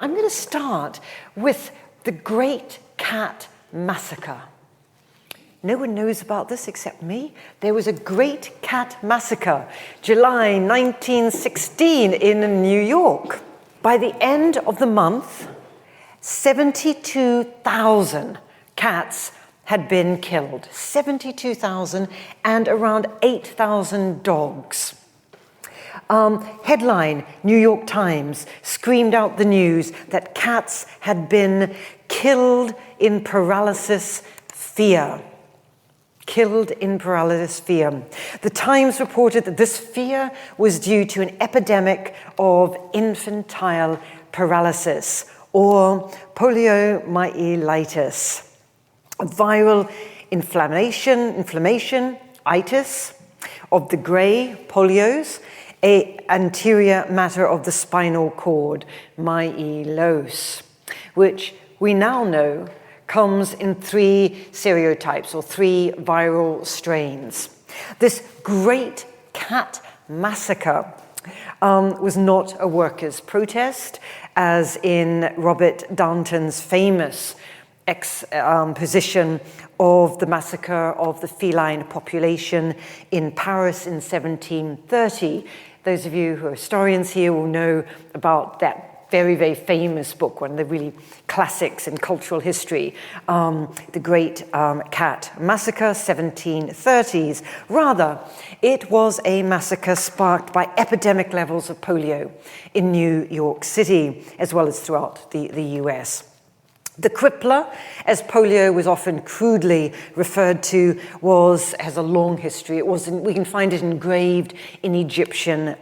I'm going to start with the Great Cat Massacre. No one knows about this except me. There was a Great Cat Massacre, July 1916 in New York. By the end of the month, 72,000 cats had been killed. 72,000 and around 8,000 dogs. Headline, New York Times screamed out the news that cats had been killed in paralysis fear. Killed in paralysis fear. The Times reported that this fear was due to an epidemic of infantile paralysis, or poliomyelitis, a viral inflammation, itis, of the grey polios, a anterior matter of the spinal cord, myelose, which we now know comes in 3 serotypes or 3 viral strains. This Great Cat Massacre was not a workers' protest, as in Robert Darnton's famous exposition of the massacre of the feline population in Paris in 1730. Those of you who are historians here will know about that very, very famous book, one of the really classics in cultural history, The Great Cat Massacre, 1730s. Rather, it was a massacre sparked by epidemic levels of polio in New York City, as well as throughout the US. The crippler, as polio was often crudely referred to, has a long history. We can find it engraved in Egyptian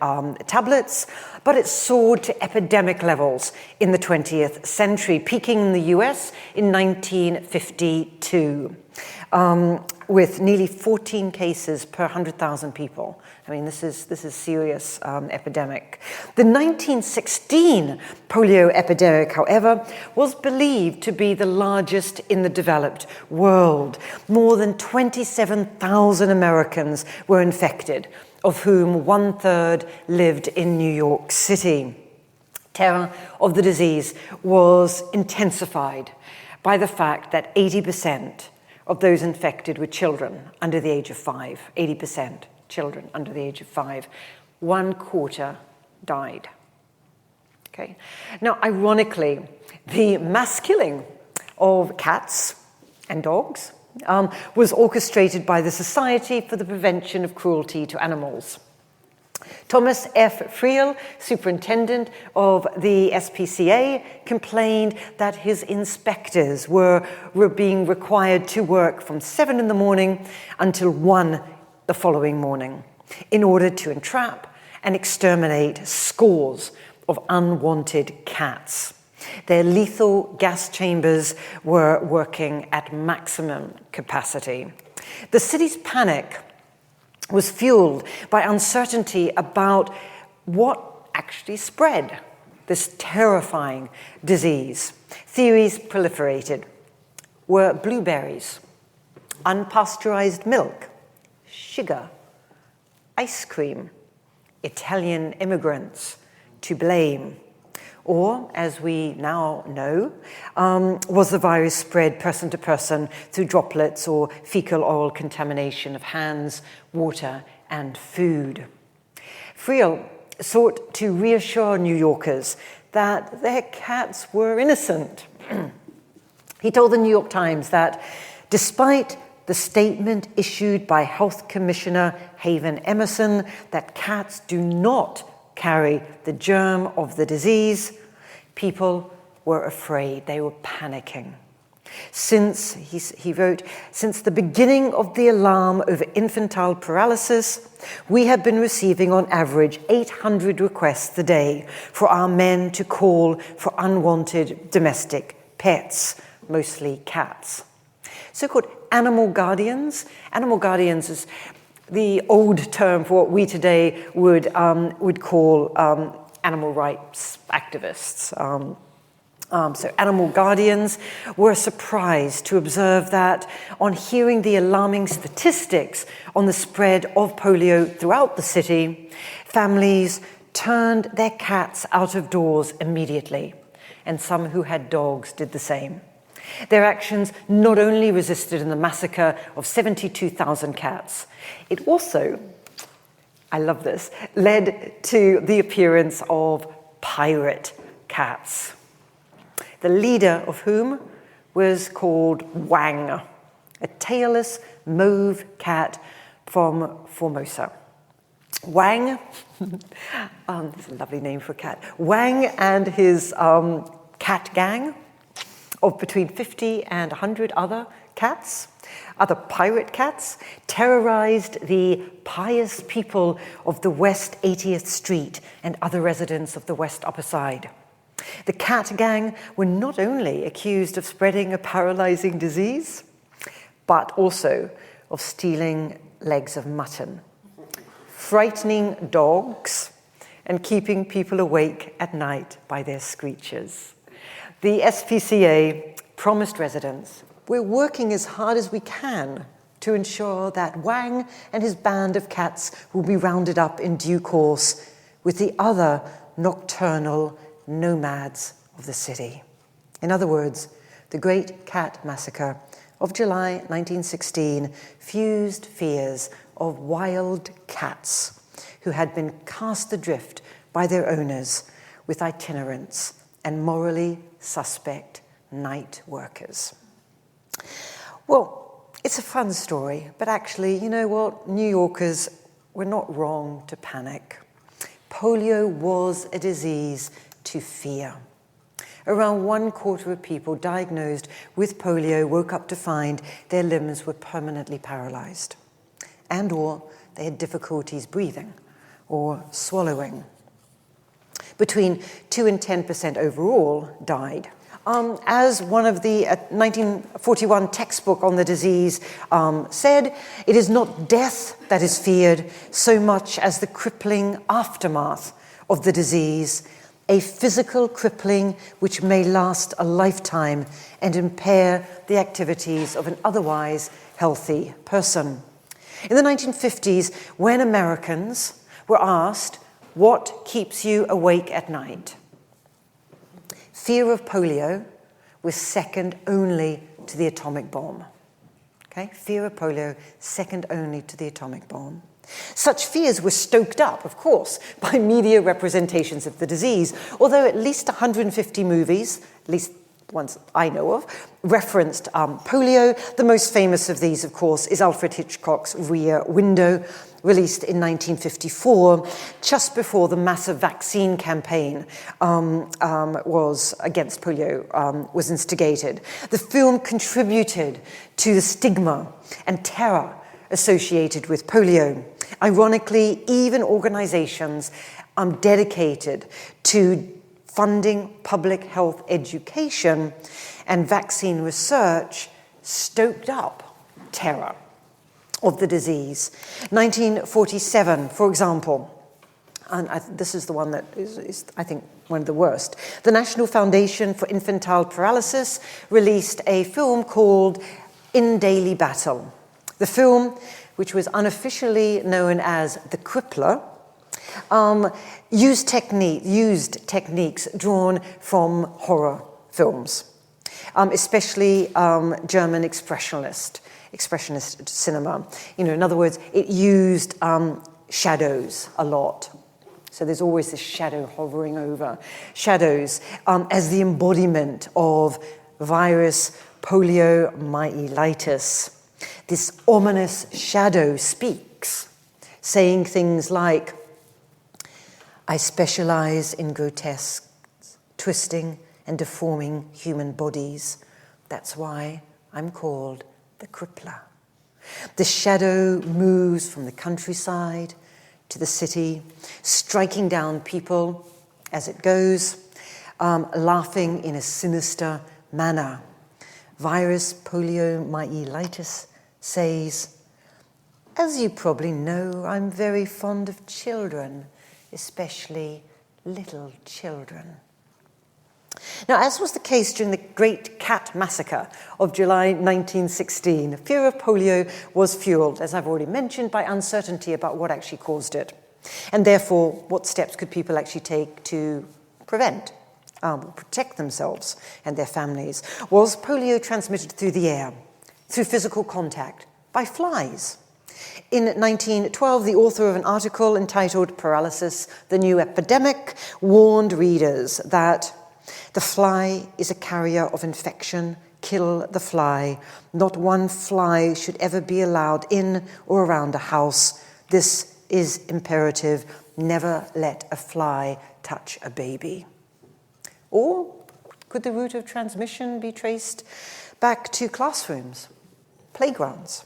tablets, but it soared to epidemic levels in the 20th century, peaking in the US in 1952, with nearly 14 cases per 100,000 people. I mean, this is serious epidemic. The 1916 polio epidemic, however, was believed to be the largest in the developed world. More than 27,000 Americans were infected, of whom 1/3 lived in New York City. Terror of the disease was intensified by the fact that 80% of those infected were children under the age of 5. 80%. Children under the age of 5. 1/4 died. Okay. Now, ironically, the mass killing of cats and dogs was orchestrated by the Society for the Prevention of Cruelty to Animals. Thomas F. Friel, superintendent of the SPCA, complained that his inspectors were being required to work from 7 in the morning until 1 the following morning in order to entrap and exterminate scores of unwanted cats. Their lethal gas chambers were working at maximum capacity. The city's panic was fueled by uncertainty about what actually spread this terrifying disease. Theories proliferated. Were blueberries, unpasteurized milk, sugar, ice cream, Italian immigrants to blame? Or, as we now know, was the virus spread person to person through droplets or fecal oral contamination of hands, water, and food? Friel sought to reassure New Yorkers that their cats were innocent. He told the New York Times that despite the statement issued by Health Commissioner Haven Emerson that cats do not carry the germ of the disease, people were afraid. They were panicking. He wrote, since the beginning of the alarm over infantile paralysis, we have been receiving on average 800 requests a day for our men to call for unwanted domestic pets, mostly cats. So-called animal guardians. Animal guardians is the old term for what we today would call animal rights activists. So animal guardians were surprised to observe that on hearing the alarming statistics on the spread of polio throughout the city, families turned their cats out of doors immediately and some who had dogs did the same. Their actions not only resisted in the massacre of 72,000 cats, it also, I love this, led to the appearance of pirate cats, the leader of whom was called Wang, a tailless mauve cat from Formosa. Wang, that's a lovely name for a cat. Wang and his cat gang of between 50 and 100 other cats, other pirate cats, terrorized the pious people of the West 80th Street and other residents of the West Upper Side. The cat gang were not only accused of spreading a paralyzing disease, but also of stealing legs of mutton, frightening dogs, and keeping people awake at night by their screeches. The SPCA promised residents, "We're working as hard as we can to ensure that Wang and his band of cats will be rounded up in due course with the other nocturnal nomads of the city." In other words, the Great Cat Massacre of July 1916 fused fears of wild cats who had been cast adrift by their owners with itinerants and morally suspect night workers. Well, it's a fun story, but actually, you know what? New Yorkers were not wrong to panic. Polio was a disease to fear. Around 1/4 of people diagnosed with polio woke up to find their limbs were permanently paralyzed, and or they had difficulties breathing or swallowing. Between 2 and 10% overall died. As one of the 1941 textbook on the disease said, it is not death that is feared so much as the crippling aftermath of the disease, a physical crippling which may last a lifetime and impair the activities of an otherwise healthy person. In the 1950s, when Americans were asked, "What keeps you awake at night?" fear of polio was second only to the atomic bomb. Okay, fear of polio, second only to the atomic bomb. Such fears were stoked up, of course, by media representations of the disease, although at least 150 movies, at least ones I know of, referenced polio. The most famous of these, of course, is Alfred Hitchcock's Rear Window, released in 1954, just before the massive vaccine campaign was against polio was instigated. The film contributed to the stigma and terror associated with polio. Ironically, even organizations dedicated to funding public health education and vaccine research stoked up terror of the disease. 1947, for example, and this is the one that is, I think, one of the worst. The National Foundation for Infantile Paralysis released a film called In Daily Battle. The film, which was unofficially known as The Crippler, used techniques drawn from horror films, especially German expressionist cinema. You know, in other words, it used shadows a lot. So there's always this shadow hovering over. Shadows as the embodiment of virus poliomyelitis. This ominous shadow speaks, saying things like, "I specialize in grotesque, twisting and deforming human bodies. That's why I'm called the Crippler." The shadow moves from the countryside to the city, striking down people as it goes, laughing in a sinister manner. Virus poliomyelitis says, "As you probably know, I'm very fond of children, especially little children." Now, as was the case during the Great Cat Massacre of July 1916, fear of polio was fueled, as I've already mentioned, by uncertainty about what actually caused it, and therefore what steps could people actually take to prevent protect themselves and their families, was polio transmitted through the air, through physical contact, by flies. In 1912, the author of an article entitled Paralysis, the New Epidemic, warned readers that the fly is a carrier of infection. Kill the fly. Not one fly should ever be allowed in or around a house. This is imperative. Never let a fly touch a baby. Or could the route of transmission be traced back to classrooms, playgrounds?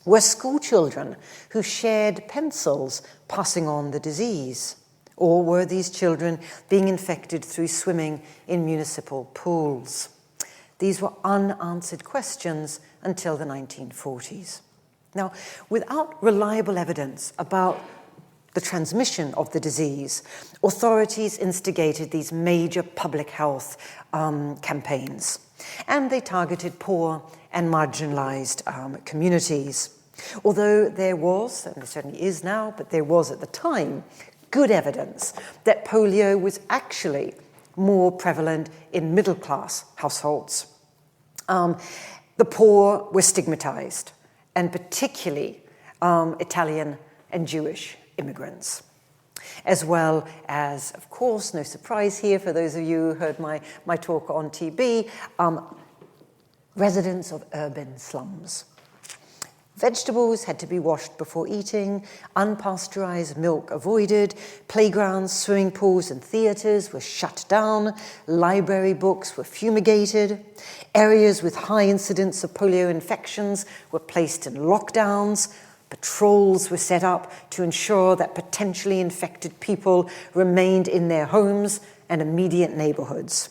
Were school children who shared pencils passing on the disease? Or were these children being infected through swimming in municipal pools? These were unanswered questions until the 1940s. Now, without reliable evidence about the transmission of the disease, authorities instigated these major public health campaigns, and they targeted poor and marginalized communities. Although there was, and there certainly is now, but there was at the time, good evidence that polio was actually more prevalent in middle-class households. The poor were stigmatized, and particularly Italian and Jewish immigrants, as well as, of course, no surprise here for those of you who heard my talk on TB, residents of urban slums. Vegetables had to be washed before eating, unpasteurized milk avoided, playgrounds, swimming pools and theaters were shut down, library books were fumigated, areas with high incidence of polio infections were placed in lockdowns, patrols were set up to ensure that potentially infected people remained in their homes and immediate neighborhoods.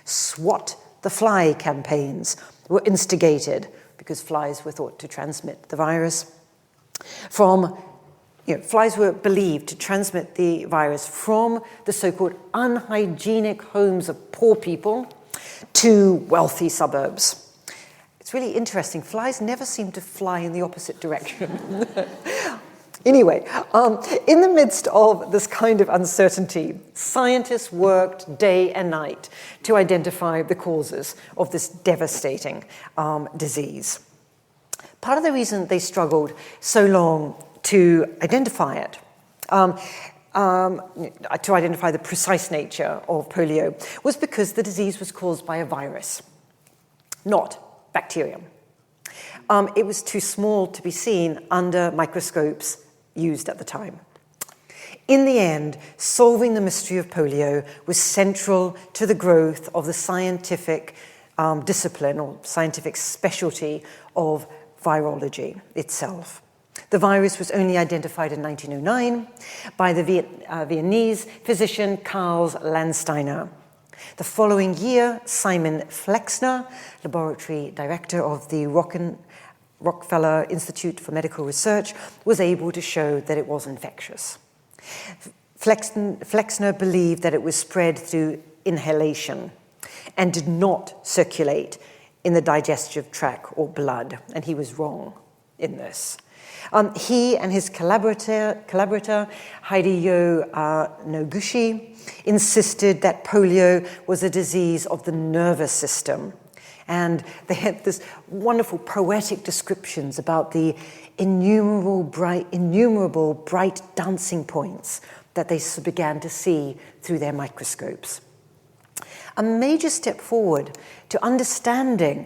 Swat the fly campaigns were instigated because flies were thought to transmit the virus. Flies were believed to transmit the virus from the so-called unhygienic homes of poor people to wealthy suburbs. It's really interesting. Flies never seem to fly in the opposite direction. Anyway, in the midst of this kind of uncertainty, scientists worked day and night to identify the causes of this devastating disease. Part of the reason they struggled so long to identify it, to identify the precise nature of polio, was because the disease was caused by a virus, not bacterium. It was too small to be seen under microscopes used at the time. In the end, solving the mystery of polio was central to the growth of the scientific discipline or scientific specialty of virology itself. The virus was only identified in 1909 by the Viennese physician Karl Landsteiner. The following year, Simon Flexner, laboratory director of the Rockefeller Institute for Medical Research, was able to show that it was infectious. Flexner believed that it was spread through inhalation and did not circulate in the digestive tract or blood, and he was wrong in this. He and his collaborator Hideo Noguchi, insisted that polio was a disease of the nervous system. And they had this wonderful poetic descriptions about the innumerable bright dancing points that they began to see through their microscopes. A major step forward to understanding,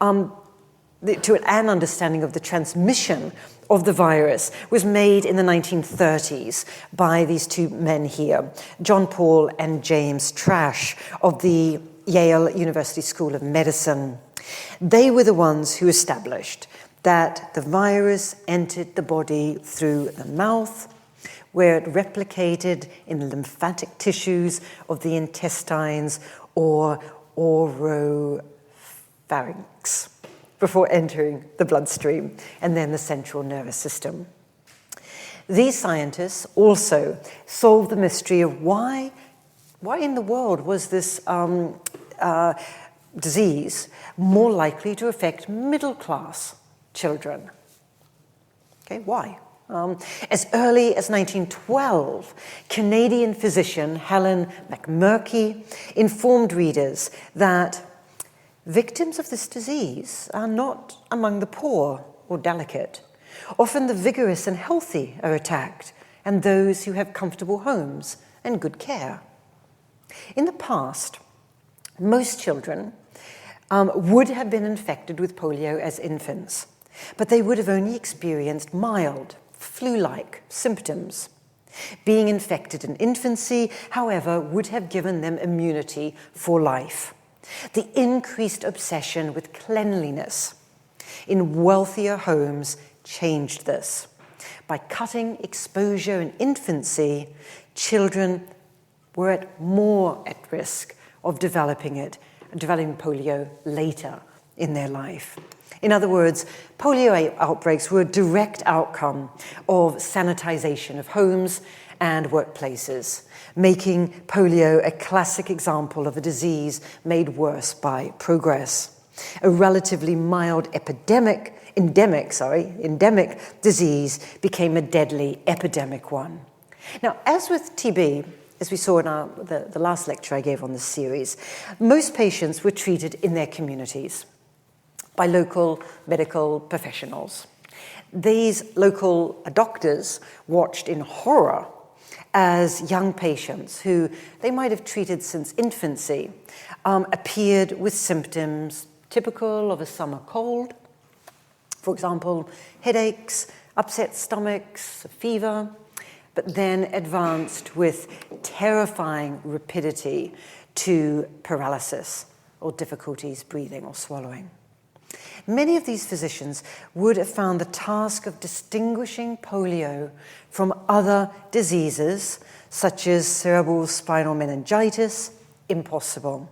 to an understanding of the transmission of the virus was made in the 1930s by these two men here, John Paul and James Trash of the Yale University School of Medicine. They were the ones who established that the virus entered the body through the mouth, where it replicated in the lymphatic tissues of the intestines or oropharynx before entering the bloodstream and then the central nervous system. These scientists also solved the mystery of why in the world was this disease more likely to affect middle-class children. Okay, why? As early as 1912, Canadian physician Helen McMurky informed readers that victims of this disease are not among the poor or delicate. Often the vigorous and healthy are attacked, and those who have comfortable homes and good care. In the past, most children would have been infected with polio as infants, but they would have only experienced mild, flu-like symptoms. Being infected in infancy, however, would have given them immunity for life. The increased obsession with cleanliness in wealthier homes changed this. By cutting exposure in infancy, children were more at risk of developing polio later in their life. In other words, polio outbreaks were a direct outcome of sanitization of homes and workplaces, making polio a classic example of a disease made worse by progress. A relatively mild endemic disease became a deadly epidemic one. Now, as with TB, as we saw in the last lecture I gave on this series, most patients were treated in their communities by local medical professionals. These local doctors watched in horror as young patients who they might have treated since infancy appeared with symptoms typical of a summer cold. For example, headaches, upset stomachs, fever, but then advanced with terrifying rapidity to paralysis or difficulties breathing or swallowing. Many of these physicians would have found the task of distinguishing polio from other diseases, such as cerebral spinal meningitis, impossible.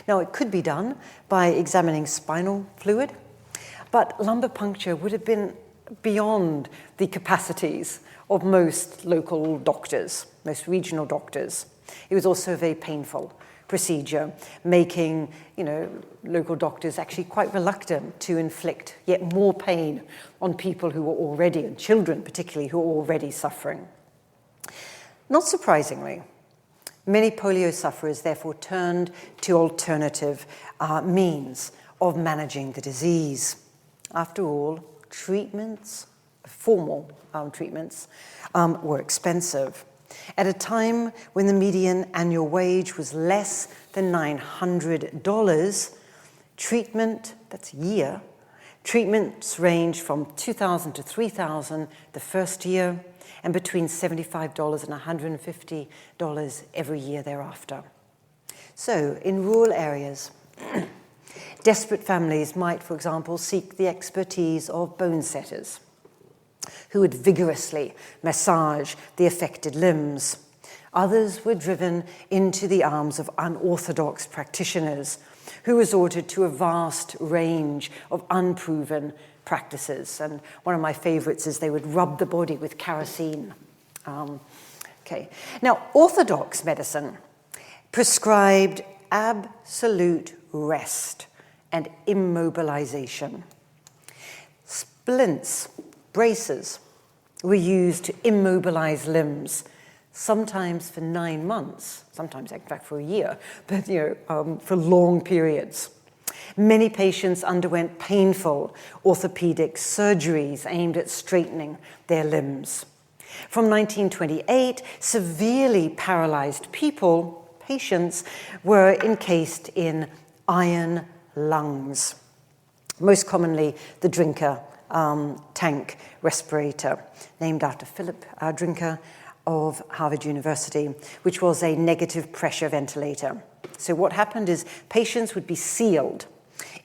Now, it could be done by examining spinal fluid, but lumbar puncture would have been beyond the capacities of most local doctors, most regional doctors. It was also very painful procedure, making local doctors actually quite reluctant to inflict yet more pain on people who were already, and children particularly, who were already suffering. Not surprisingly, many polio sufferers therefore turned to alternative means of managing the disease. After all, formal treatments, were expensive. At a time when the median annual wage was less than $900, treatments range from $2,000 to $3,000 the first year, and between $75 and $150 every year thereafter. So, in rural areas, desperate families might, for example, seek the expertise of bone setters, who would vigorously massage the affected limbs. Others were driven into the arms of unorthodox practitioners who resorted to a vast range of unproven practices. And one of my favorites is they would rub the body with kerosene. Now, orthodox medicine prescribed absolute rest and immobilization. Splints, braces, were used to immobilize limbs, sometimes for 9 months, sometimes in fact for a year, but for long periods. Many patients underwent painful orthopedic surgeries aimed at straightening their limbs. From 1928, severely paralyzed patients were encased in iron lungs, most commonly the Drinker tank respirator, named after Philip Drinker of Harvard University, which was a negative pressure ventilator. So what happened is patients would be sealed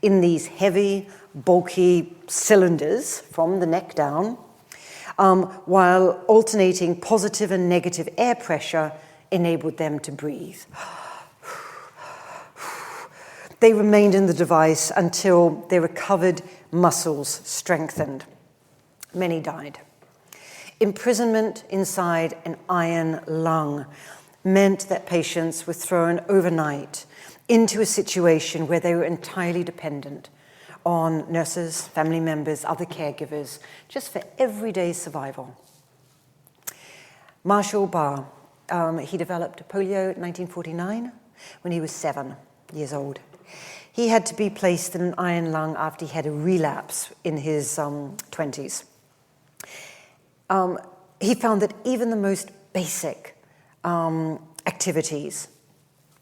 in these heavy, bulky cylinders from the neck down, while alternating positive and negative air pressure enabled them to breathe. They remained in the device until their recovered muscles strengthened. Many died. Imprisonment inside an iron lung meant that patients were thrown overnight into a situation where they were entirely dependent on nurses, family members, other caregivers, just for everyday survival. Marshall Barr, he developed polio in 1949 when he was 7 years old. He had to be placed in an iron lung after he had a relapse in his 20s. He found that even the most basic activities,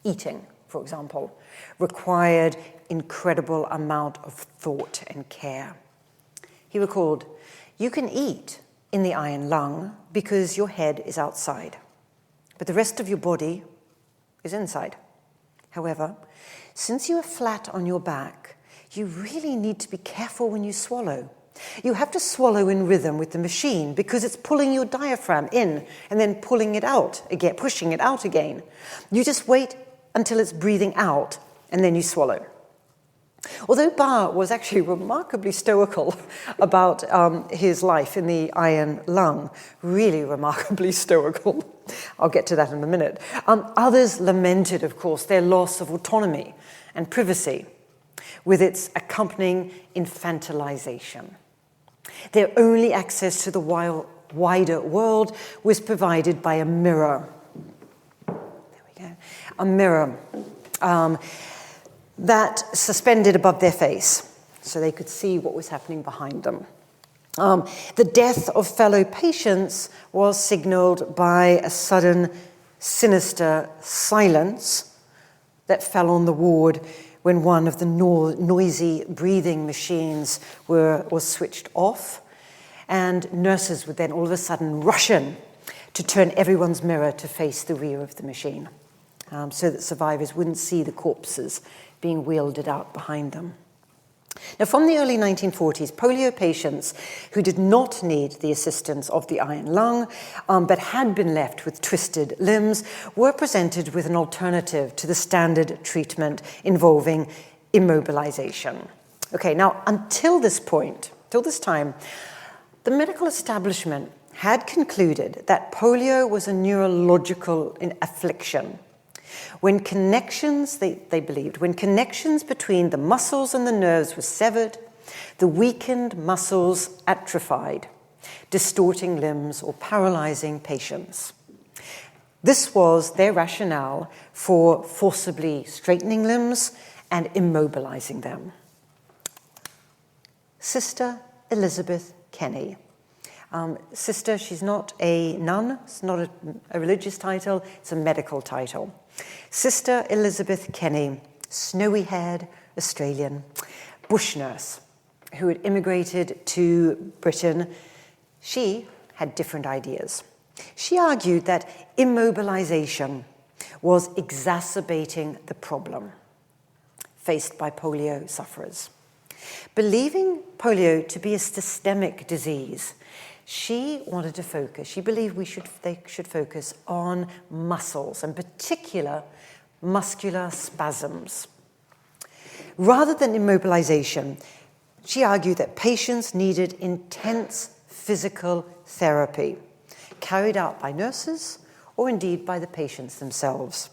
eating, for example, required incredible amount of thought and care. He recalled, "You can eat in the iron lung because your head is outside, but the rest of your body is inside. However, since you are flat on your back, you really need to be careful when you swallow. You have to swallow in rhythm with the machine because it's pulling your diaphragm in and then pulling it out again, pushing it out again. You just wait until it's breathing out and then you swallow." Although Barr was actually remarkably stoical about his life in the iron lung, really remarkably stoical, I'll get to that in a minute, others lamented, of course, their loss of autonomy and privacy with its accompanying infantilization. Their only access to the wider world was provided by a mirror. There we go. A mirror that suspended above their face so they could see what was happening behind them. The death of fellow patients was signaled by a sudden, sinister silence that fell on the ward when one of the noisy breathing machines was switched off, and nurses would then all of a sudden rush in to turn everyone's mirror to face the rear of the machine, so that survivors wouldn't see the corpses being wielded out behind them. Now, from the early 1940s, polio patients who did not need the assistance of the iron lung, but had been left with twisted limbs, were presented with an alternative to the standard treatment involving immobilization. Okay, now, until this point, till this time, the medical establishment had concluded that polio was a neurological affliction. When connections, they believed, when connections between the muscles and the nerves were severed, the weakened muscles atrophied, distorting limbs or paralyzing patients. This was their rationale for forcibly straightening limbs and immobilizing them. Sister Elizabeth Kenny. Sister, she's not a nun, it's not a religious title, it's a medical title. Sister Elizabeth Kenny, snowy-haired Australian bush nurse who had immigrated to Britain, she had different ideas. She argued that immobilization was exacerbating the problem faced by polio sufferers. Believing polio to be a systemic disease, she wanted to focus, she believed they should focus on muscles, in particular muscular spasms. Rather than immobilization, she argued that patients needed intense physical therapy carried out by nurses or indeed by the patients themselves,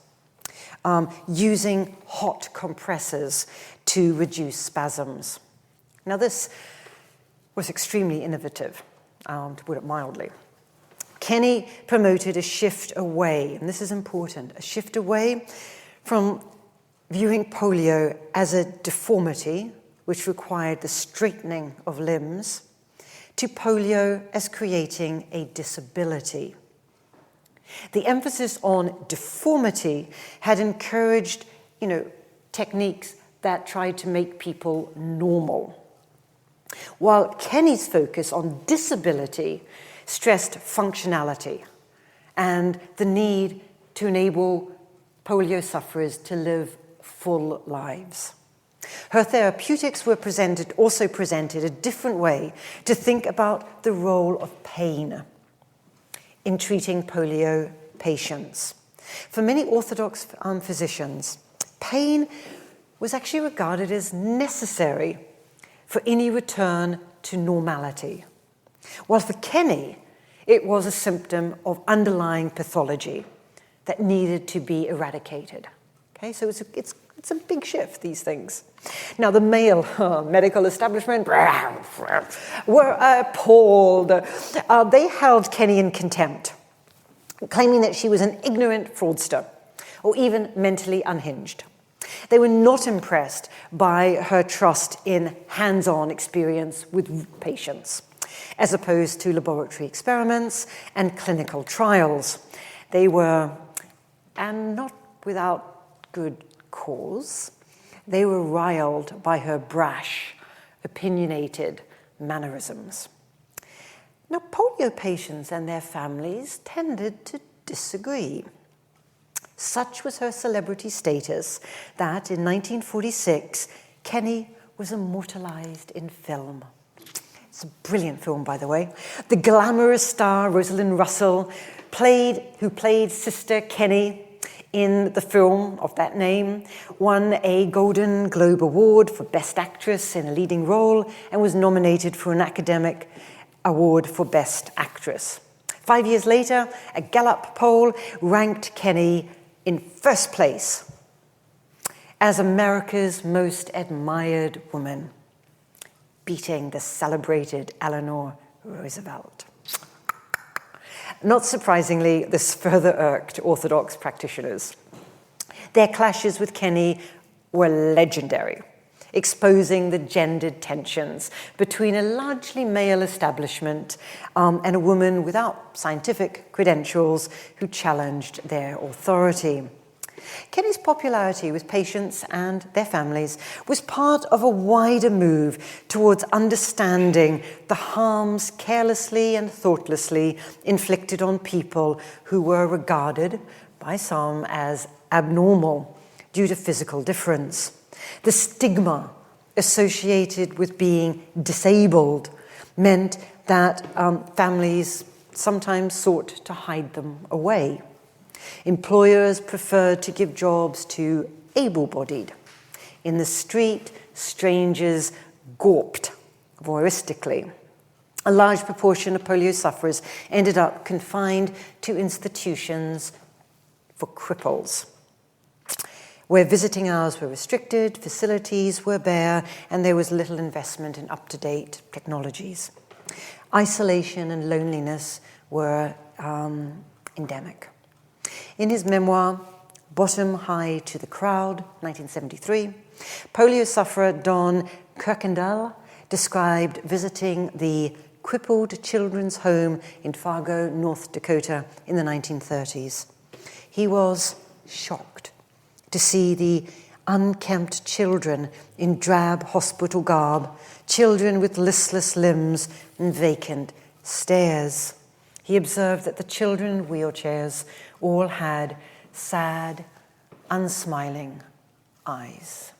using hot compressors to reduce spasms. Now, this was extremely innovative, to put it mildly. Kenny promoted a shift away, and this is important, a shift away from viewing polio as a deformity, which required the straightening of limbs, to polio as creating a disability. The emphasis on deformity had encouraged, techniques that tried to make people normal, while Kenny's focus on disability stressed functionality and the need to enable polio sufferers to live full lives. Her therapeutics were also presented a different way to think about the role of pain in treating polio patients. For many Orthodox physicians, pain was actually regarded as necessary for any return to normality. While for Kenny, it was a symptom of underlying pathology that needed to be eradicated. Okay, so it's a big shift, these things. Now, the male medical establishment were appalled. They held Kenny in contempt claiming that she was an ignorant fraudster or even mentally unhinged. They were not impressed by her trust in hands-on experience with patients, as opposed to laboratory experiments and clinical trials. They were, and not without good cause, they were riled by her brash, opinionated mannerisms. Now, polio patients and their families tended to disagree. Such was her celebrity status that in 1946, Kenny was immortalized in film. It's a brilliant film, by the way. The glamorous star Rosalind Russell, who played Sister Kenny in the film of that name, won a Golden Globe Award for Best Actress in a Leading Role and was nominated for an Academic Award for Best Actress. 5 years later, a Gallup poll ranked Kenny in first place as America's most admired woman, beating the celebrated Eleanor Roosevelt. Not surprisingly, this further irked Orthodox practitioners. Their clashes with Kenny were legendary, exposing the gendered tensions between a largely male establishment and a woman without scientific credentials who challenged their authority. Kenny's popularity with patients and their families was part of a wider move towards understanding the harms carelessly and thoughtlessly inflicted on people who were regarded by some as abnormal due to physical difference. The stigma associated with being disabled meant that families sometimes sought to hide them away. Employers preferred to give jobs to able-bodied. In the street, strangers gawped voyeuristically. A large proportion of polio sufferers ended up confined to institutions for cripples, where visiting hours were restricted, facilities were bare, and there was little investment in up-to-date technologies. Isolation and loneliness were endemic. In his memoir, Bottom High to the Crowd, 1973, polio sufferer Don Kirkendall described visiting the crippled children's home in Fargo, North Dakota in the 1930s. He was shocked to see the unkempt children in drab hospital garb, children with listless limbs and vacant stares. He observed that the children in wheelchairs all had sad, unsmiling eyes.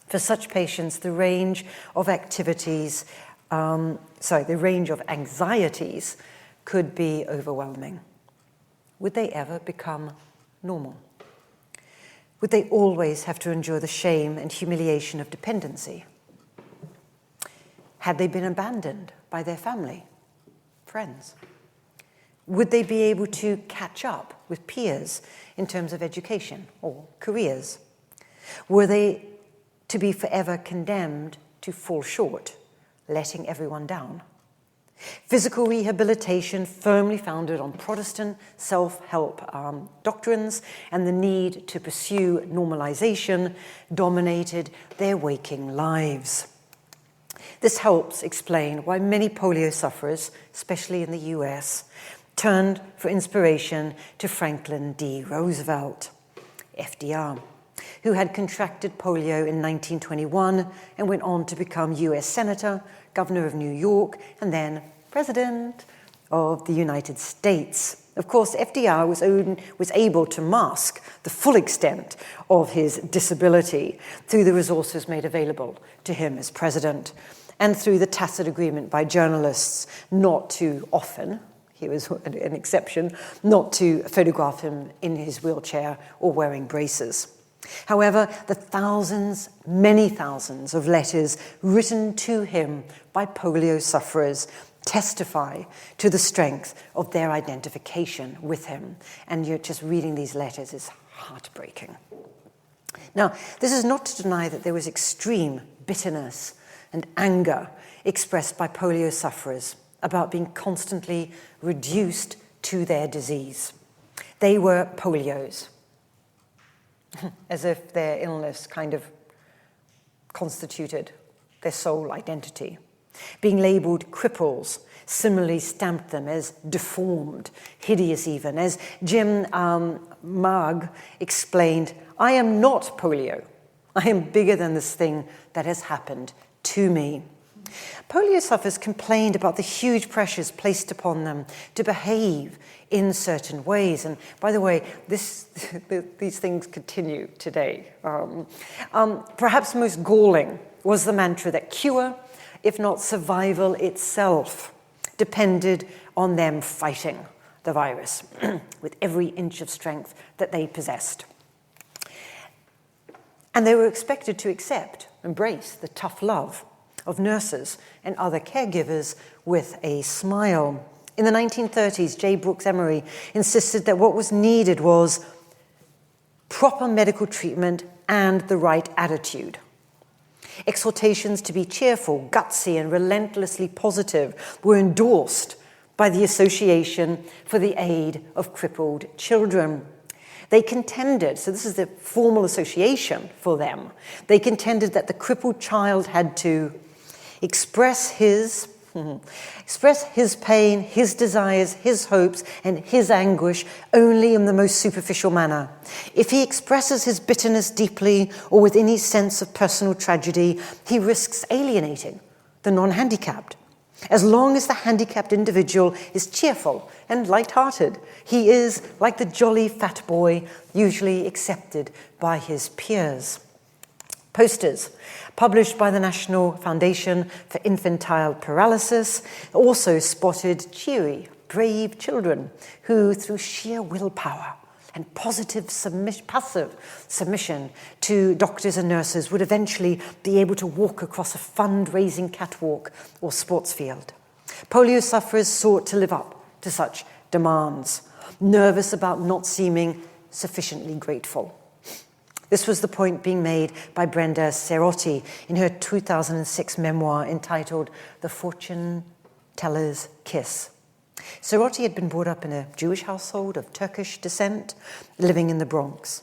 For such patients, the range of anxieties could be overwhelming. Would they ever become normal? Would they always have to endure the shame and humiliation of dependency? Had they been abandoned by their family, friends? Would they be able to catch up with peers in terms of education or careers? Were they to be forever condemned to fall short, letting everyone down? Physical rehabilitation, firmly founded on Protestant self-help doctrines and the need to pursue normalization, dominated their waking lives. This helps explain why many polio sufferers, especially in the US, turned for inspiration to Franklin D. Roosevelt, FDR, who had contracted polio in 1921 and went on to become US Senator, Governor of New York, and then President of the United States. Of course, FDR was able to mask the full extent of his disability through the resources made available to him as president and through the tacit agreement by journalists not to often, he was an exception, not to photograph him in his wheelchair or wearing braces. However, the thousands, many thousands of letters written to him by polio sufferers testify to the strength of their identification with him. And you're just reading these letters is heartbreaking. Now, this is not to deny that there was extreme bitterness and anger expressed by polio sufferers about being constantly reduced to their disease. They were polios, as if their illness kind of constituted their sole identity. Being labelled cripples similarly stamped them as deformed, hideous even. As Jim Mugg explained, "I am not polio. I am bigger than this thing that has happened to me." Polio sufferers complained about the huge pressures placed upon them to behave in certain ways. And by the way, these things continue today. Perhaps most galling was the mantra that cure, if not survival itself, depended on them fighting the virus with every inch of strength that they possessed. And they were expected to embrace the tough love of nurses and other caregivers with a smile. In the 1930s, J. Brooks Emery insisted that what was needed was proper medical treatment and the right attitude. Exhortations to be cheerful, gutsy, and relentlessly positive were endorsed by the Association for the Aid of Crippled Children. They contended, so this is the formal association for them, they contended that the crippled child had to express his pain, his desires, his hopes, and his anguish only in the most superficial manner. If he expresses his bitterness deeply or with any sense of personal tragedy, he risks alienating the non-handicapped. As long as the handicapped individual is cheerful and light-hearted, he is, like the jolly fat boy, usually accepted by his peers. Posters published by the National Foundation for Infantile Paralysis also spotted cheery, brave children who, through sheer willpower and passive submission to doctors and nurses, would eventually be able to walk across a fundraising catwalk or sports field. Polio sufferers sought to live up to such demands, nervous about not seeming sufficiently grateful. This was the point being made by Brenda Cerotti in her 2006 memoir entitled The Fortune Teller's Kiss. Cerotti had been brought up in a Jewish household of Turkish descent, living in the Bronx.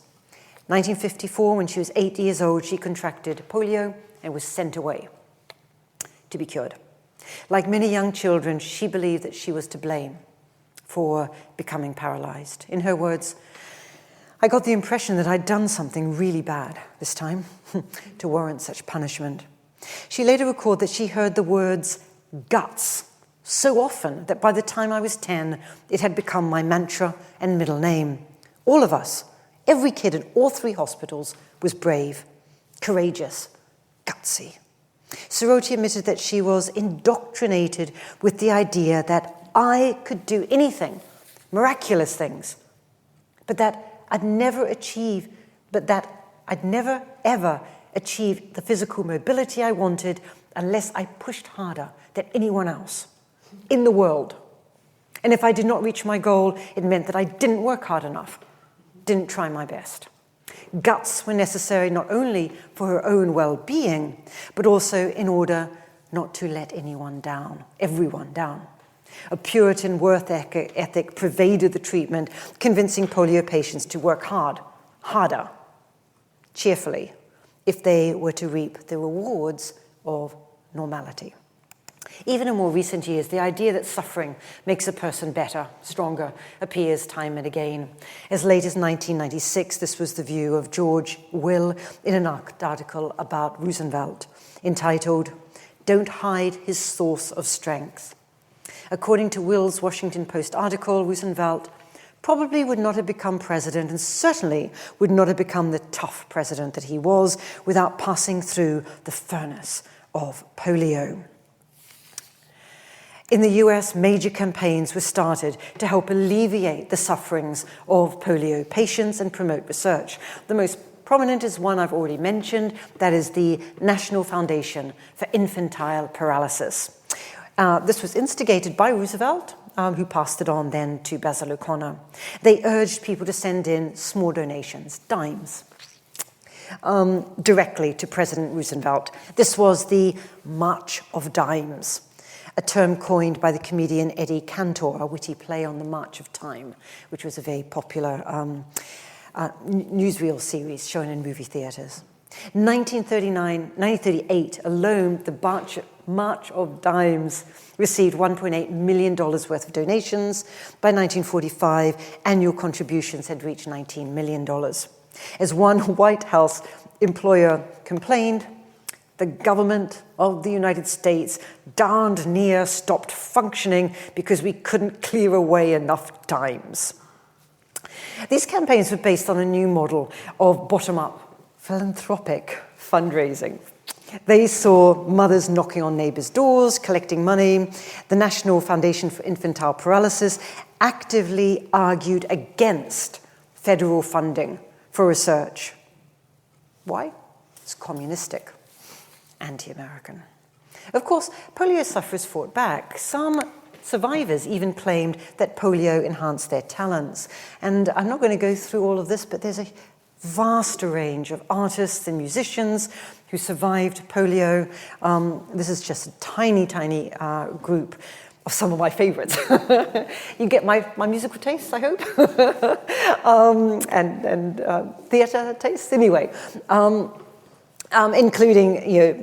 1954, when she was 8 years old, she contracted polio and was sent away to be cured. Like many young children, she believed that she was to blame for becoming paralyzed. In her words, "I got the impression that I'd done something really bad this time to warrant such punishment." She later recalled that she heard the words guts so often that by the time I was 10, it had become my mantra and middle name. All of us, every kid in all 3 hospitals, was brave, courageous, gutsy. Cerotti admitted that she was indoctrinated with the idea that I could do anything, miraculous things, but that I'd never ever achieve the physical mobility I wanted unless I pushed harder than anyone else in the world. And if I did not reach my goal, it meant that I didn't work hard enough, didn't try my best. Guts were necessary not only for her own well-being, but also in order not to let everyone down. A Puritan work ethic pervaded the treatment, convincing polio patients to work harder, cheerfully, if they were to reap the rewards of normality. Even in more recent years, the idea that suffering makes a person better, stronger, appears time and again. As late as 1996, this was the view of George Will in an article about Roosevelt, entitled, "Don't Hide His Source of Strength." According to Will's Washington Post article, Roosevelt probably would not have become president and certainly would not have become the tough president that he was without passing through the furnace of polio. In the US, major campaigns were started to help alleviate the sufferings of polio patients and promote research. The most prominent is one I've already mentioned, that is the National Foundation for Infantile Paralysis. This was instigated by Roosevelt, who passed it on then to Basil O'Connor. They urged people to send in small donations, dimes, directly to President Roosevelt. This was the March of Dimes. a term coined by the comedian Eddie Cantor, a witty play on the March of Time, which was a very popular newsreel series shown in movie theatres. 1938 alone, the March of Dimes received $1.8 million worth of donations. By 1945, annual contributions had reached $19 million. As one White House employer complained, the government of the United States darned near stopped functioning because we couldn't clear away enough dimes. These campaigns were based on a new model of bottom-up philanthropic fundraising. They saw mothers knocking on neighbors' doors, collecting money. The National Foundation for Infantile Paralysis actively argued against federal funding for research. Why? It's communistic, anti-American. Of course, polio sufferers fought back. Some survivors even claimed that polio enhanced their talents. And I'm not going to go through all of this, but there's a vast range of artists and musicians who survived polio. This is just a tiny, tiny group of some of my favorites. You get my musical tastes, I hope, and theatre tastes. Anyway, including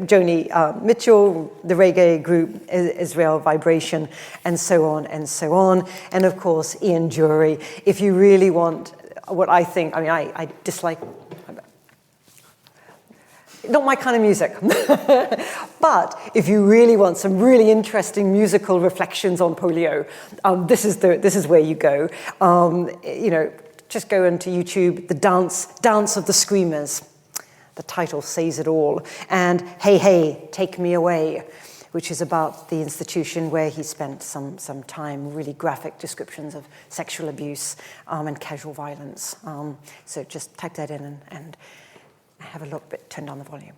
Joni Mitchell, the reggae group Israel Vibration, and so on and so on. And of course, Ian Dury. If you really want what I think, I dislike, not my kind of music. But if you really want some really interesting musical reflections on polio, this is where you go. Just go into YouTube, the Dance of the Screamers. The title says it all. And Hey, Hey, Take Me Away, which is about the institution where he spent some time, really graphic descriptions of sexual abuse and casual violence. So just type that in and have a look, but turn down the volume.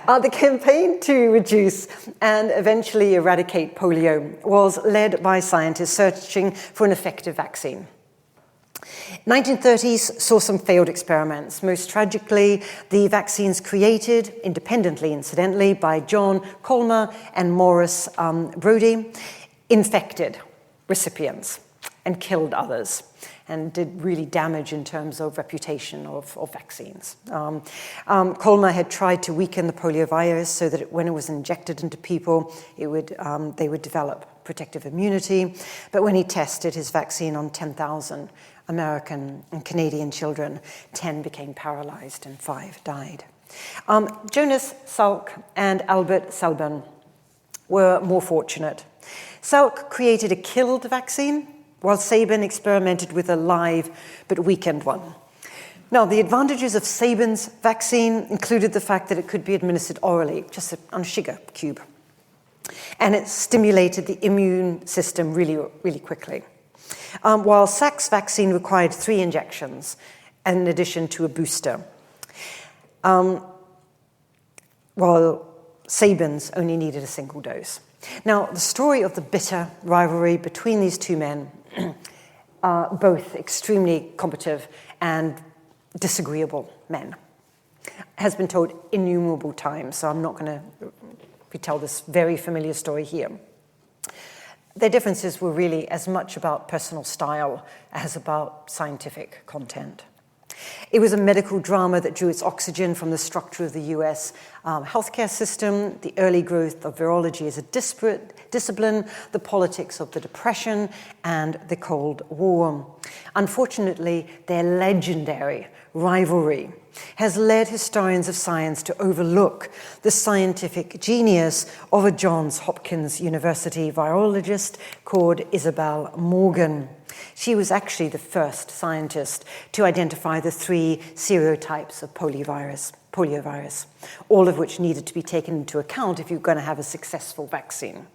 The campaign to reduce and eventually eradicate polio was led by scientists searching for an effective vaccine. 1930s saw some failed experiments. Most tragically, the vaccines created, independently incidentally, by John Colmer and Morris Brodie, infected recipients and killed others, and did really damage in terms of reputation of vaccines. Colmer had tried to weaken the polio virus so that when it was injected into people, they would develop protective immunity. But when he tested his vaccine on 10,000 American and Canadian children, 10 became paralyzed and 5 died. Jonas Salk and Albert Sabin were more fortunate. Salk created a killed vaccine, while Sabin experimented with a live but weakened one. Now, the advantages of Sabin's vaccine included the fact that it could be administered orally, just on a sugar cube. And it stimulated the immune system really, really quickly. While Salk's vaccine required 3 injections in addition to a booster, while Sabin's only needed a single dose. Now, the story of the bitter rivalry between these two men, both extremely combative and disagreeable men, has been told innumerable times, so I'm not going to retell this very familiar story here. Their differences were really as much about personal style as about scientific content. It was a medical drama that drew its oxygen from the structure of the US healthcare system, the early growth of virology as a disparate discipline, the politics of the Depression, and the Cold War. Unfortunately, their legendary rivalry has led historians of science to overlook the scientific genius of a Johns Hopkins University virologist called Isabel Morgan. She was actually the first scientist to identify the 3 serotypes of poliovirus, all of which needed to be taken into account if you're going to have a successful vaccine.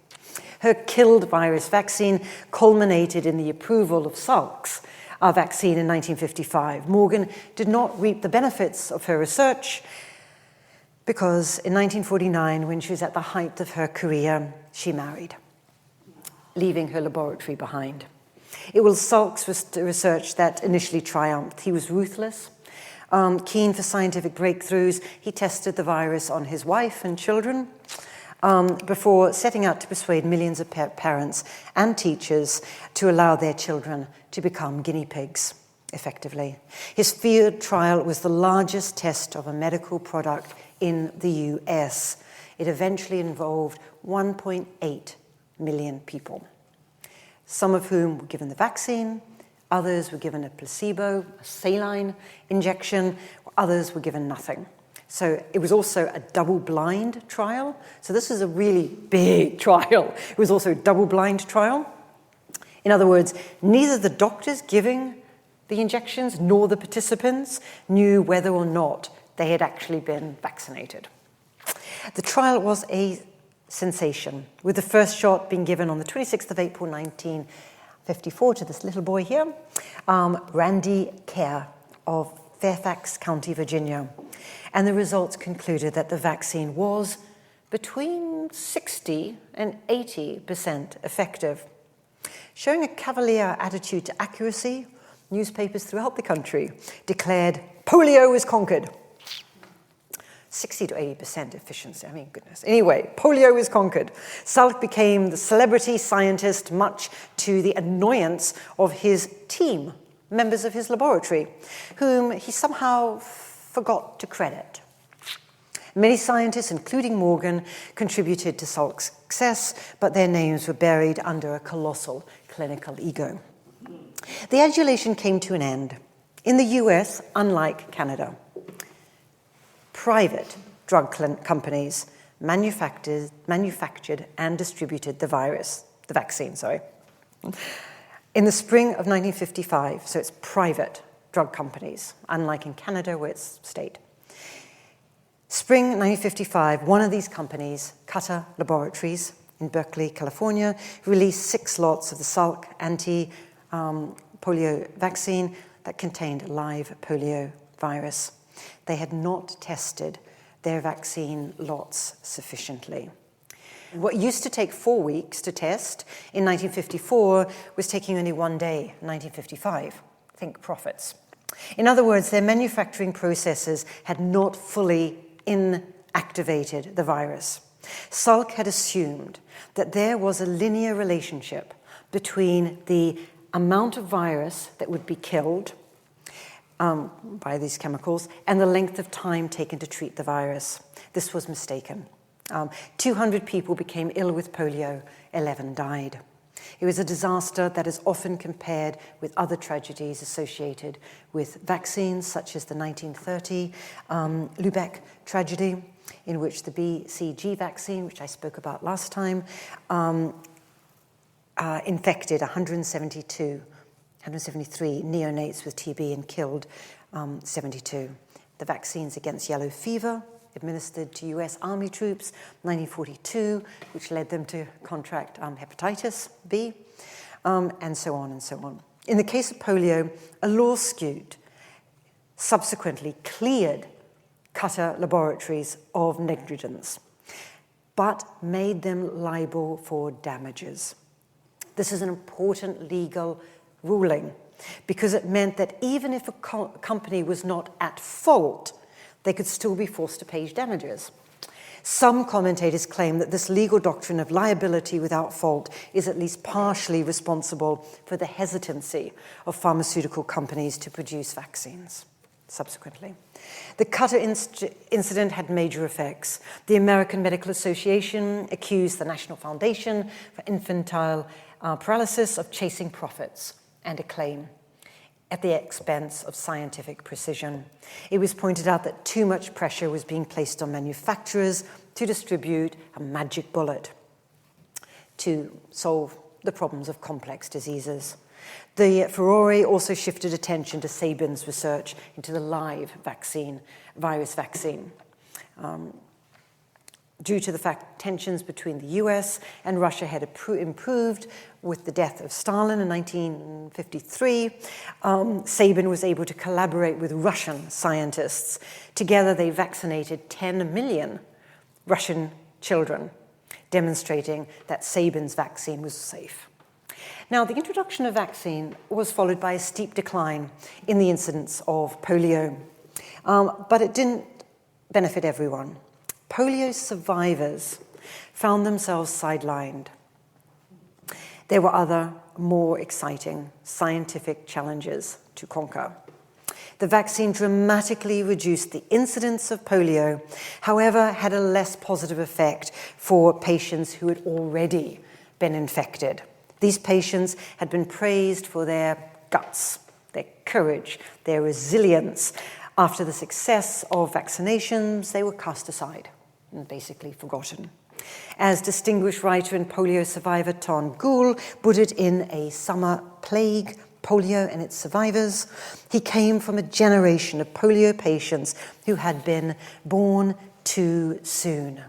Her killed virus vaccine culminated in the approval of Salk's vaccine in 1955. Morgan did not reap the benefits of her research because in 1949, when she was at the height of her career, she married, leaving her laboratory behind. It was Salk's research that initially triumphed. He was ruthless, keen for scientific breakthroughs. He tested the virus on his wife and children, before setting out to persuade millions of parents and teachers to allow their children to become guinea pigs, effectively. His field trial was the largest test of a medical product in the US. It eventually involved 1.8 million people, some of whom were given the vaccine, others were given a placebo, a saline injection, others were given nothing. So it was also a double-blind trial. So this is a really big trial. It was also a double-blind trial. In other words, neither the doctors giving the injections nor the participants knew whether or not they had actually been vaccinated. The trial was a sensation, with the first shot being given on the 26th of April, 1954 to this little boy here, Randy Kerr of Fairfax County, Virginia. And the results concluded that the vaccine was between 60 and 80% effective. Showing a cavalier attitude to accuracy, newspapers throughout the country declared polio is conquered. 60 to 80% efficiency, I mean, goodness. Anyway, polio is conquered. Salk became the celebrity scientist, much to the annoyance of his team, members of his laboratory, whom he somehow forgot to credit. Many scientists, including Morgan, contributed to Salk's success, but their names were buried under a colossal clinical ego. The adulation came to an end. In the US, unlike Canada, private drug companies manufactured and distributed the vaccine. In the spring of 1955, so it's private drug companies, unlike in Canada where it's state. Spring 1955, one of these companies, Cutter Laboratories in Berkeley, California, released 6 lots of the Salk anti-polio vaccine that contained live polio virus. They had not tested their vaccine lots sufficiently. What used to take 4 weeks to test in 1954 was taking only 1 day in 1955. Think profits. In other words, their manufacturing processes had not fully inactivated the virus. Salk had assumed that there was a linear relationship between the amount of virus that would be killed by these chemicals and the length of time taken to treat the virus. This was mistaken. 200 people became ill with polio, 11 died. It was a disaster that is often compared with other tragedies associated with vaccines, such as the 1930 Lübeck tragedy, in which the BCG vaccine, which I spoke about last time, infected 173 neonates with TB and killed 72. The vaccines against yellow fever, administered to US Army troops, 1942, which led them to contract hepatitis B, and so on and so on. In the case of polio, a lawsuit subsequently cleared Cutter Laboratories of negligence, but made them liable for damages. This is an important legal ruling because it meant that even if a company was not at fault, they could still be forced to pay damages. Some commentators claim that this legal doctrine of liability without fault is at least partially responsible for the hesitancy of pharmaceutical companies to produce vaccines subsequently. The Cutter incident had major effects. The American Medical Association accused the National Foundation for Infantile Paralysis of chasing profits and acclaim at the expense of scientific precision. It was pointed out that too much pressure was being placed on manufacturers to distribute a magic bullet to solve the problems of complex diseases. The furore also shifted attention to Sabin's research into the live virus vaccine. Due to the fact tensions between the US and Russia had improved with the death of Stalin in 1953, Sabin was able to collaborate with Russian scientists. Together, they vaccinated 10 million Russian children, demonstrating that Sabin's vaccine was safe. Now, the introduction of vaccine was followed by a steep decline in the incidence of polio, but it didn't benefit everyone. Polio survivors found themselves sidelined. There were other, more exciting scientific challenges to conquer. The vaccine dramatically reduced the incidence of polio, however, had a less positive effect for patients who had already been infected. These patients had been praised for their guts, their courage, their resilience. After the success of vaccinations, they were cast aside and basically forgotten. As distinguished writer and polio survivor Ton Gould put it in A Summer Plague, Polio and Its Survivors, he came from a generation of polio patients who had been born too soon.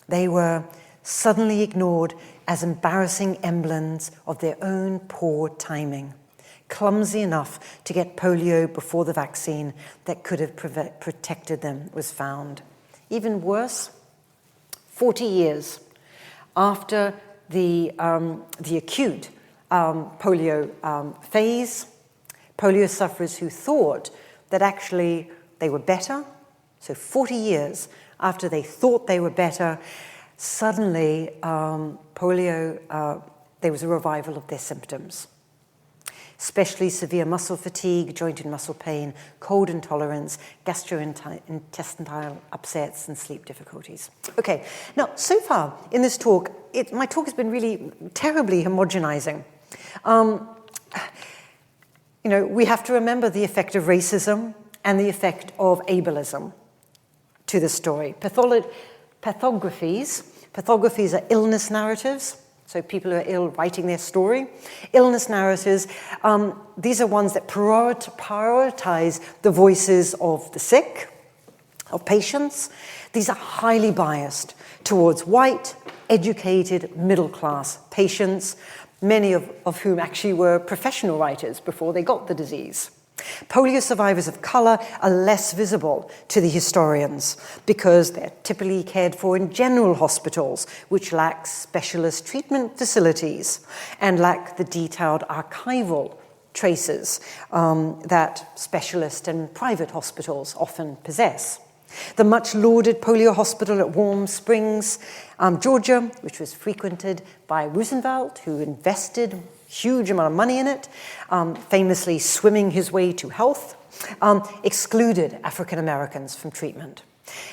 They were suddenly ignored as embarrassing emblems of their own poor timing, clumsy enough to get polio before the vaccine that could have protected them was found. Even worse, 40 years after the acute polio phase, polio sufferers who thought that actually they were better, so 40 years after they thought they were better, suddenly polio, there was a revival of their symptoms. Especially severe muscle fatigue, joint and muscle pain, cold intolerance, gastrointestinal upsets, and sleep difficulties. Okay, now, so far in this talk, my talk has been really terribly homogenizing. We have to remember the effect of racism and the effect of ableism to the story. Pathographies are illness narratives. So people who are ill writing their story. Illness narratives, these are ones that prioritize the voices of the sick, of patients. These are highly biased towards white, educated, middle-class patients, many of whom actually were professional writers before they got the disease. Polio survivors of color are less visible to the historians because they're typically cared for in general hospitals, which lack specialist treatment facilities and lack the detailed archival traces that specialist and private hospitals often possess. The much lauded polio hospital at Warm Springs, Georgia, which was frequented by Roosevelt, who invested huge amount of money in it, famously swimming his way to health, excluded African Americans from treatment.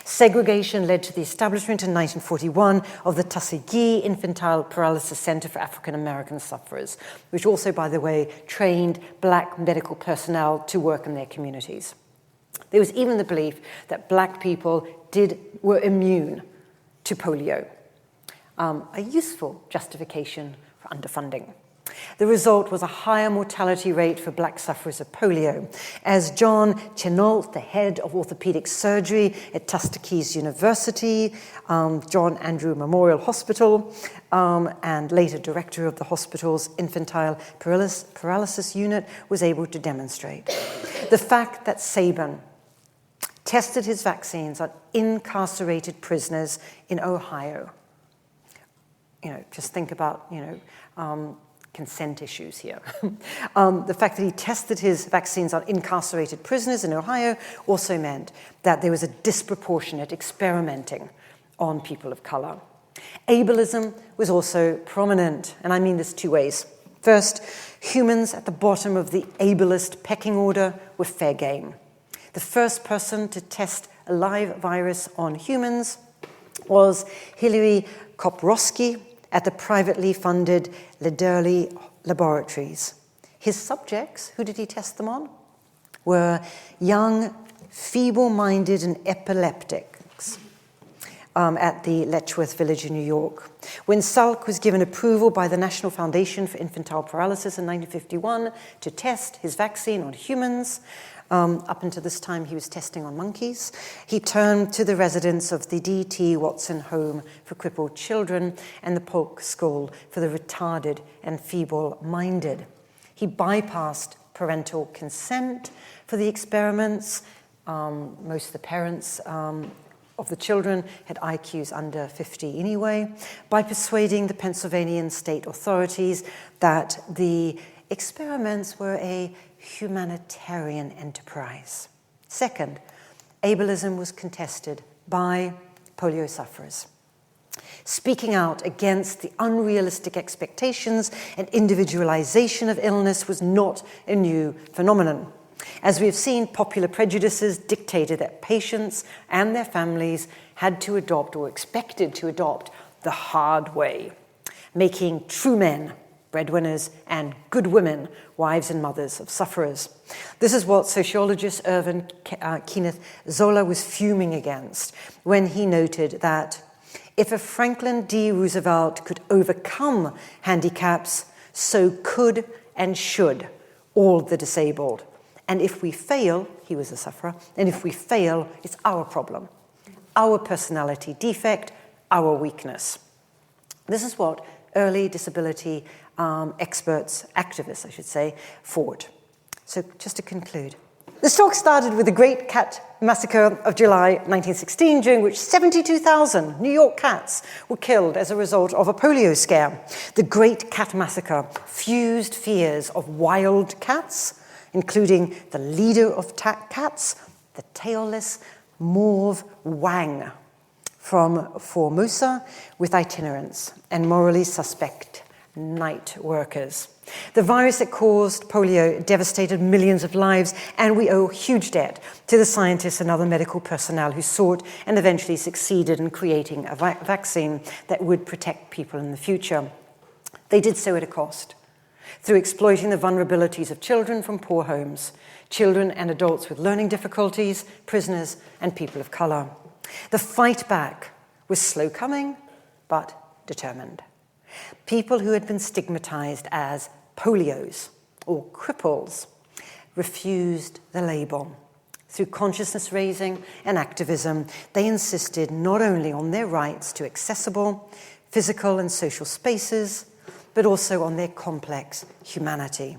Segregation led to the establishment in 1941 of the Tuskegee Infantile Paralysis Center for African American sufferers, which also, by the way, trained black medical personnel to work in their communities. There was even the belief that black people were immune to polio, a useful justification for underfunding. The result was a higher mortality rate for black sufferers of polio. As John Chenault, the head of orthopedic surgery at Tuskegee University, John Andrew Memorial Hospital, and later director of the hospital's infantile paralysis unit, was able to demonstrate. The fact that Sabin tested his vaccines on incarcerated prisoners in Ohio. Just think about, consent issues here. The fact that he tested his vaccines on incarcerated prisoners in Ohio also meant that there was a disproportionate experimenting on people of color. Ableism was also prominent, and I mean this two ways. First, humans at the bottom of the ableist pecking order were fair game. The first person to test a live virus on humans was Hilary Koprowski at the privately funded Lederle Laboratories. His subjects, who did he test them on? Were young, feeble-minded and epileptics at the Letchworth Village in New York. When Salk was given approval by the National Foundation for Infantile Paralysis in 1951 to test his vaccine on humans, up until this time, he was testing on monkeys. He turned to the residents of the D.T. Watson Home for Crippled Children and the Polk School for the Retarded and Feeble-Minded. He bypassed parental consent for the experiments. Most of the parents of the children had IQs under 50 anyway, by persuading the Pennsylvania state authorities that the experiments were a humanitarian enterprise. Second, ableism was contested by polio sufferers. Speaking out against the unrealistic expectations and individualization of illness was not a new phenomenon. As we have seen, popular prejudices dictated that patients and their families had to adopt or expected to adopt the hard way, making true men breadwinners and good women wives and mothers of sufferers. This is what sociologist Irvin Kenneth Zola was fuming against when he noted that if a Franklin D. Roosevelt could overcome handicaps, so could and should all the disabled. And if we fail, he was a sufferer, and if we fail, it's our problem, our personality defect, our weakness. This is what early disability experts, activists, I should say, fought. So just to conclude. This talk started with the Great Cat Massacre of July 1916, during which 72,000 New York cats were killed as a result of a polio scare. The Great Cat Massacre fused fears of wild cats, including the leader of cats, the tailless mauve Wang from Formosa, with itinerants and morally suspect night workers. The virus that caused polio devastated millions of lives, and we owe huge debt to the scientists and other medical personnel who sought and eventually succeeded in creating a vaccine that would protect people in the future. They did so at a cost, through exploiting the vulnerabilities of children from poor homes, children and adults with learning difficulties, prisoners, and people of color. The fight back was slow coming, but determined. People who had been stigmatized as polios or cripples refused the label. Through consciousness raising and activism, they insisted not only on their rights to accessible physical and social spaces, but also on their complex humanity.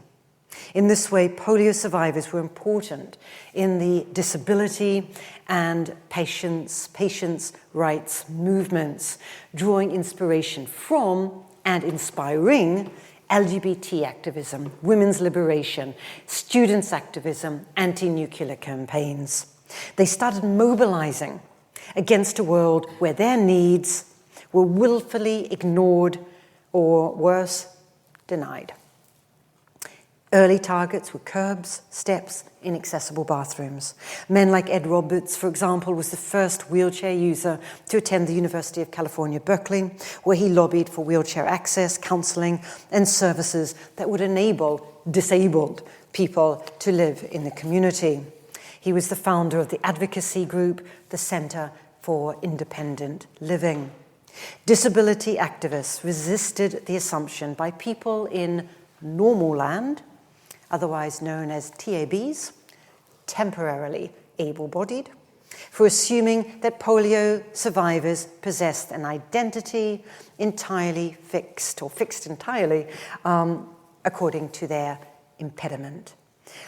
In this way, polio survivors were important in the disability and patients' rights movements, drawing inspiration from and inspiring LGBT activism, women's liberation, students' activism, anti-nuclear campaigns. They started mobilizing against a world where their needs were willfully ignored or, worse, denied. Early targets were curbs, steps, inaccessible bathrooms. Men like Ed Roberts, for example, was the first wheelchair user to attend the University of California, Berkeley, where he lobbied for wheelchair access, counseling, and services that would enable disabled people to live in the community. He was the founder of the advocacy group, the Center for Independent Living. Disability activists resisted the assumption by people in normal land, otherwise known as TABs, temporarily able-bodied, for assuming that polio survivors possessed an identity entirely fixed, or fixed entirely, according to their impediment.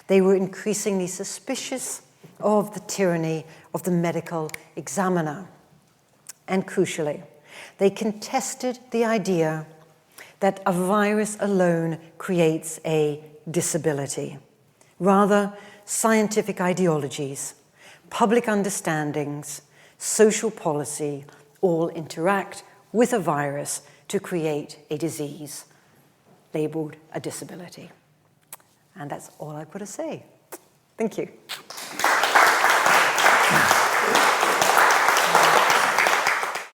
They were increasingly suspicious of the tyranny of the medical examiner. And crucially, they contested the idea that a virus alone creates a disability. Rather, scientific ideologies, public understandings, social policy all interact with a virus to create a disease labeled a disability. And that's all I've got to say. Thank you.